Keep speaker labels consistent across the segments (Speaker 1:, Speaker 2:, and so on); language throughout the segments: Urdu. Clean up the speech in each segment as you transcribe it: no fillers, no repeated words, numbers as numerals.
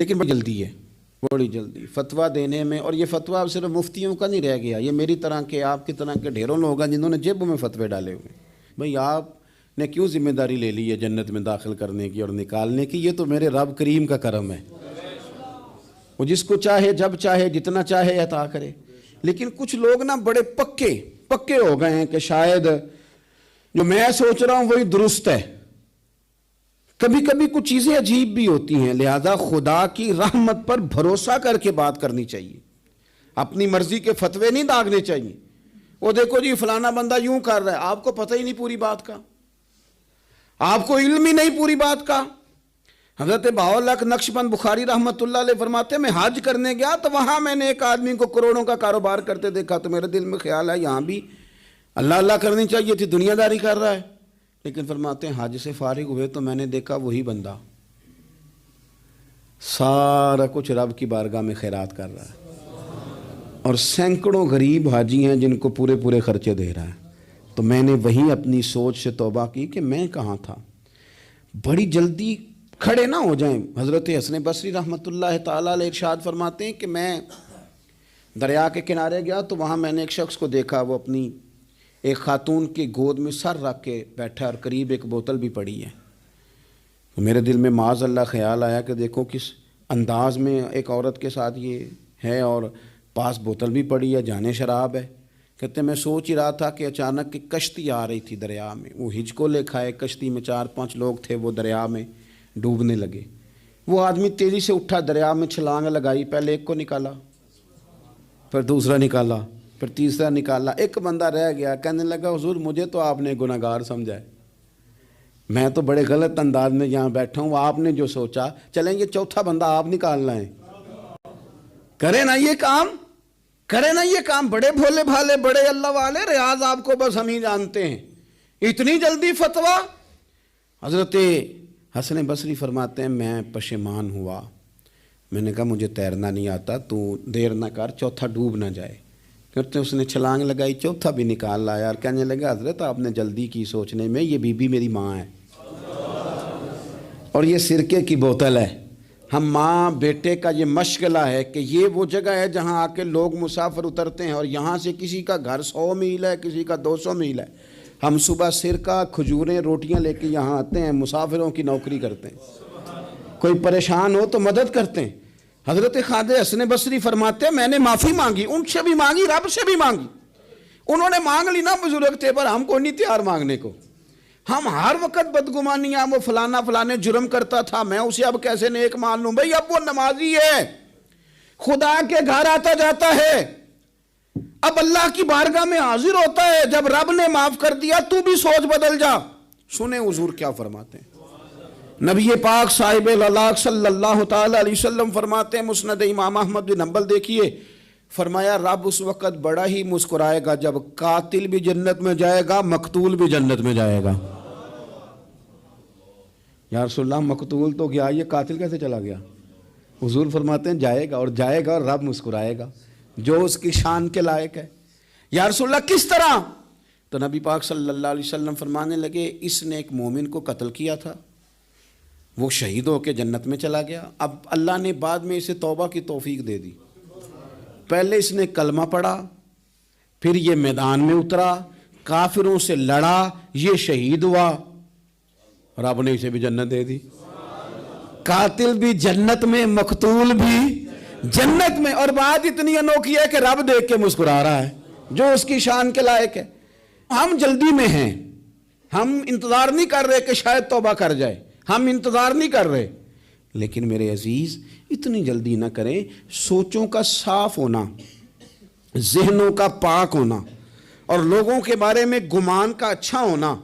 Speaker 1: لیکن بڑی جلدی ہے، بڑی جلدی فتویٰ دینے میں. اور یہ فتویٰ اب صرف مفتیوں کا نہیں رہ گیا، یہ میری طرح کے آپ کی طرح کے ڈھیروں لوگ ہیں جنہوں نے جیبوں میں فتوے ڈالے ہوئے. بھئی آپ نے کیوں ذمہ داری لے لی ہے جنت میں داخل کرنے کی اور نکالنے کی؟ یہ تو میرے رب کریم کا کرم ہے، وہ جس کو چاہے جب چاہے جتنا چاہے عطا کرے. لیکن کچھ لوگ نا بڑے پکے ہو گئے ہیں کہ شاید جو میں سوچ رہا ہوں وہی درست ہے. کبھی کبھی کچھ چیزیں عجیب بھی ہوتی ہیں، لہذا خدا کی رحمت پر بھروسہ کر کے بات کرنی چاہیے. اپنی مرضی کے فتوے نہیں داغنے چاہیے. وہ دیکھو جی فلانا بندہ یوں کر رہا ہے، آپ کو پتہ ہی نہیں پوری بات کا، آپ کو علم ہی نہیں پوری بات کا. حضرت بہاءاللہ نقشبند بخاری رحمۃ اللہ علیہ فرماتے ہیں میں حج کرنے گیا تو وہاں میں نے ایک آدمی کو کروڑوں کا کاروبار کرتے دیکھا تو میرے دل میں خیال ہے یہاں بھی اللہ اللہ کرنی چاہیے تھی، دنیا داری کر رہا ہے. لیکن فرماتے ہیں حج سے فارغ ہوئے تو میں نے دیکھا وہی بندہ سارا کچھ رب کی بارگاہ میں خیرات کر رہا ہے اور سینکڑوں غریب حاجی ہیں جن کو پورے خرچے دے رہا ہے. تو میں نے وہیں اپنی سوچ سے توبہ کی کہ میں کہاں تھا. بڑی جلدی کھڑے نہ ہو جائیں. حضرت حسن بصری رحمۃ اللہ تعالیٰ علیہ ارشاد فرماتے ہیں کہ میں دریا کے کنارے گیا تو وہاں میں نے ایک شخص کو دیکھا، وہ اپنی ایک خاتون کی گود میں سر رکھ کے بیٹھا اور قریب ایک بوتل بھی پڑی ہے. میرے دل میں معاذ اللہ خیال آیا کہ دیکھو کس انداز میں ایک عورت کے ساتھ یہ ہے اور پاس بوتل بھی پڑی ہے، جانے شراب ہے. کہتے میں سوچ ہی رہا تھا کہ اچانک ایک کشتی آ رہی تھی دریا میں، وہ ہجکو لے کھائے، کشتی میں 4-5 لوگ تھے، وہ دریا میں ڈوبنے لگے. وہ آدمی تیزی سے اٹھا، دریا میں چھلانگ لگائی، پہلے ایک کو نکالا، پھر دوسرا نکالا، پھر تیسرا نکالا. ایک بندہ رہ گیا، کہنے لگا حضور مجھے تو آپ نے گناہگار سمجھا ہے، میں تو بڑے غلط انداز میں یہاں بیٹھا ہوں، آپ نے جو سوچا چلیں یہ چوتھا بندہ آپ نکالنا ہے. کرے نا یہ کام، کرے نا یہ کام. بڑے بھولے بھالے بڑے اللہ والے، ریاض آپ کو بس ہم ہی جانتے ہیں. اتنی جلدی فتویٰ. حضرت حسن بصری فرماتے ہیں میں پشیمان ہوا، میں نے کہا مجھے تیرنا نہیں آتا، تو دیر نہ کر چوتھا ڈوب نہ جائے. کرتے اس نے چھلانگ لگائی، چوتھا بھی نکال لایا اور کہنے لگا حضرت آپ نے جلدی کی سوچنے میں، یہ بی بی میری ماں ہے اور یہ سرکے کی بوتل ہے. ہم ماں بیٹے کا یہ مشغلہ ہے کہ یہ وہ جگہ ہے جہاں آ کے لوگ مسافر اترتے ہیں اور یہاں سے کسی کا گھر 100 میل ہے، کسی کا 200 میل ہے. ہم صبح سرکہ کھجوریں روٹیاں لے کے یہاں آتے ہیں، مسافروں کی نوکری کرتے ہیں، کوئی پریشان ہو تو مدد کرتے ہیں. حضرت خواجہ حسن بصری فرماتے ہیں میں نے معافی مانگی، ان سے بھی مانگی، رب سے بھی مانگی. انہوں نے مانگ لی نا بزرگ تھے، پر ہم کو نہیں تیار مانگنے کو. ہم ہر وقت بدگمانیاں، وہ فلانے جرم کرتا تھا میں اسے اب کیسے نیک مان لوں. بھئی اب وہ نمازی ہے، خدا کے گھر آتا جاتا ہے، اب اللہ کی بارگاہ میں حاضر ہوتا ہے. جب رب نے معاف کر دیا تو بھی سوچ بدل جا. سنیں حضور کیا فرماتے ہیں. نبی پاک صاحب الاخلاق صلی اللہ تعالی علیہ وسلم فرماتے ہیں، مسند امام احمد بن حنبل دیکھیے، فرمایا رب اس وقت بڑا ہی مسکرائے گا جب قاتل بھی جنت میں جائے گا، مقتول بھی جنت میں جائے گا. یا رسول اللہ مقتول تو گیا، یہ قاتل کیسے چلا گیا؟ حضور فرماتے ہیں جائے گا اور رب مسکرائے گا جو اس کی شان کے لائق ہے. یا رسول اللہ کس طرح؟ تو نبی پاک صلی اللہ علیہ وسلم فرمانے لگے اس نے ایک مومن کو قتل کیا تھا، وہ شہید ہو کے جنت میں چلا گیا. اب اللہ نے بعد میں اسے توبہ کی توفیق دے دی. پہلے اس نے کلمہ پڑھا، پھر یہ میدان میں اترا، کافروں سے لڑا، یہ شہید ہوا، رب نے اسے بھی جنت دے دی. قاتل بھی جنت میں، مقتول بھی جنت میں. اور بات اتنی انوکھی ہے کہ رب دیکھ کے مسکرا رہا ہے جو اس کی شان کے لائق ہے. ہم جلدی میں ہیں، ہم انتظار نہیں کر رہے کہ شاید توبہ کر جائے، ہم انتظار نہیں کر رہے. لیکن میرے عزیز اتنی جلدی نہ کریں. سوچوں کا صاف ہونا، ذہنوں کا پاک ہونا اور لوگوں کے بارے میں گمان کا اچھا ہونا،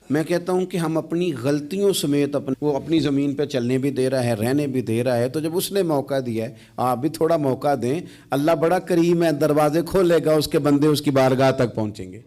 Speaker 1: میں کہتا ہوں کہ ہم اپنی غلطیوں سمیت وہ اپنی زمین پہ چلنے بھی دے رہا ہے، رہنے بھی دے رہا ہے. تو جب اس نے موقع دیا ہے آپ بھی تھوڑا موقع دیں. اللہ بڑا کریم ہے، دروازے کھولے گا، اس کے بندے اس کی بارگاہ تک پہنچیں گے.